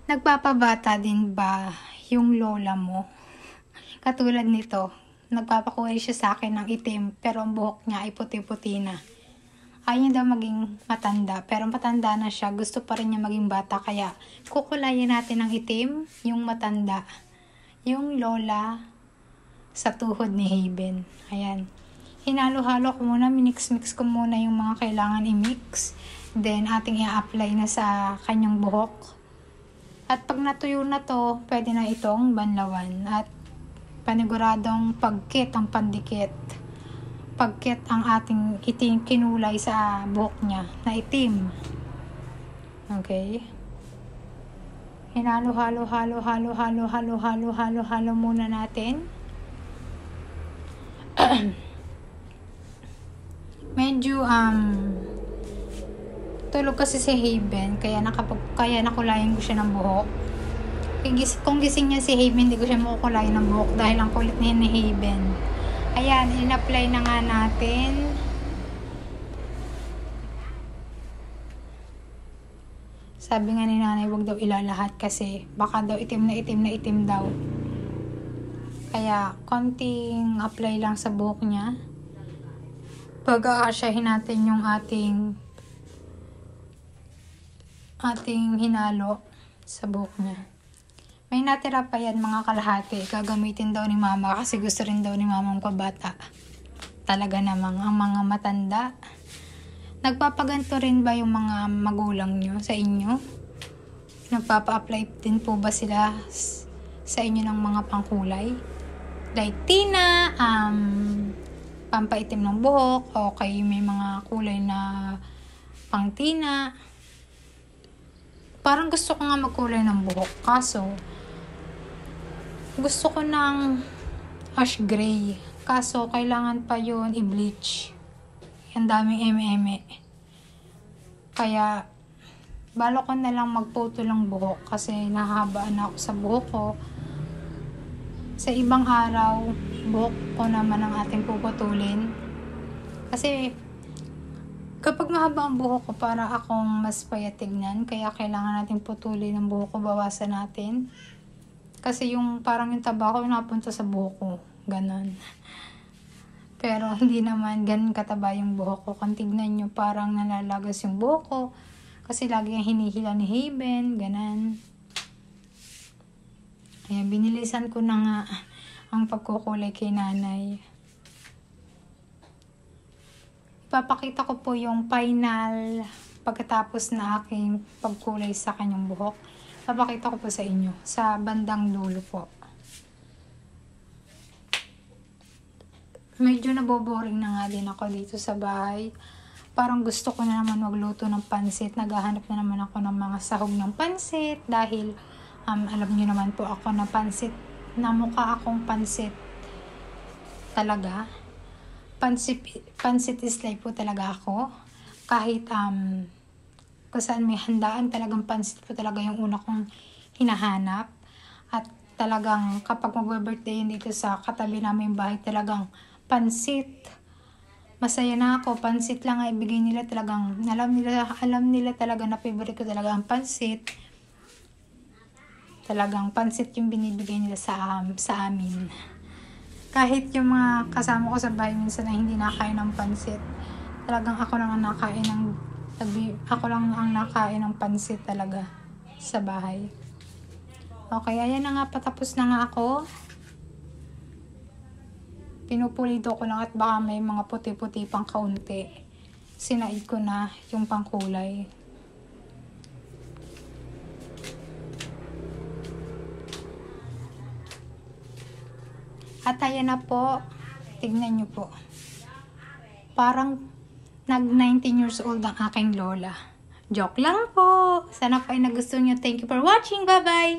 Nagpapabata din ba yung lola mo? Katulad nito, nagpapakulay siya sa akin ng itim pero ang buhok niya ay puti-puti na. Ayaw niya daw maging matanda pero matanda na siya. Gusto pa rin niya maging bata kaya kukulayin natin ng itim yung matanda. Yung lola sa tuhod ni Haven. Ayan. Hinalo-halo ko muna, minix-mix ko muna yung mga kailangan i-mix. Then ating i-apply na sa kanyang buhok. At pag natuyo na to, pwede na itong banlawan. At paniguradong pagkit ang pandikit. Pagkit ang ating itim kinulay sa buhok niya na itim. Okay? Hinalo-halo muna natin. Medyo tulog kasi si Haven kaya nakulayan ko siya ng buhok. Kung gising niya si Haven, hindi ko siya makukulayan ng buhok dahil ang kulit niya ni Haven. Ayan, in-apply na nga natin. Sabi nga ni nanay, wag daw ilalahat kasi baka daw itim na itim daw. Kaya konting apply lang sa buhok niya. Pag-aasyahin natin yung ating hinalo sa buhok niya. May natira pa yan mga kalahati. Gagamitin daw ni mama kasi gusto rin daw ni mama ang pabata. Talaga namang ang mga matanda. Nagpapaganto rin ba yung mga magulang nyo sa inyo? Nagpapa-apply din po ba sila sa inyo ng mga pangkulay? Like tina, pampaitim ng buhok, o kay may mga kulay na pang tina. Parang gusto ko nga magkulay ng buhok. Kaso, gusto ko ng ash gray. Kaso, kailangan pa yun i-bleach. Ang daming eme-eme. Kaya, balo ko na lang magputo ng buhok. Kasi nahahabaan ako sa buhok ko. Sa ibang araw, buhok ko naman ang ating puputulin. Kasi, kapag mahaba ang buhok ko, para akong mas payat tignan. Kaya kailangan natin putulin ang buhok ko, bawasan natin. Kasi parang yung taba ko, napunta sa buhok ko. Ganon. Pero hindi naman ganun kataba yung buhok ko. Kung tignan nyo, parang nalalagas yung buhok ko. Kasi lagi yung hinihila ni Haven. Ganon. Kaya binilisan ko na nga ang pagkukulay kay nanay. Ipapakita ko po yung final pagkatapos na aking pagkulay sa kanyang buhok. Papakita ko po sa inyo sa bandang dulo po. Medyo naboboring na nga din ako dito sa bahay. Parang gusto ko na naman magluto ng pansit. Naghahanap na naman ako ng mga sahog ng pansit dahil alam niyo naman po ako na pansit, na mukha akong pansit talaga. Pansit is life po talaga ako. Kahit kung saan may handaan, talagang pansit po talaga yung una kong hinahanap. At talagang kapag mag-birthday yun dito sa katabi namin bahay, talagang pansit. Masaya na ako. Pansit lang ay ibigay nila, talagang alam nila talaga na favorite ko talaga ang pansit. Talagang pansit yung binibigay nila sa amin. Kahit yung mga kasama ko sa bahay minsan na hindi nakain ng pansit, talagang ako lang ang nakain ng pansit talaga sa bahay. Okay, ayan na nga, patapos na nga ako. Pinupulido ko lang at baka may mga puti-puti pang kaunti. Sinaid ko na yung pangkulay. At ayan na po, tignan nyo po. Parang nag-19 years old ang aking lola. Joke lang po. Sana po ay nagustuhan nyo. Thank you for watching. Bye-bye!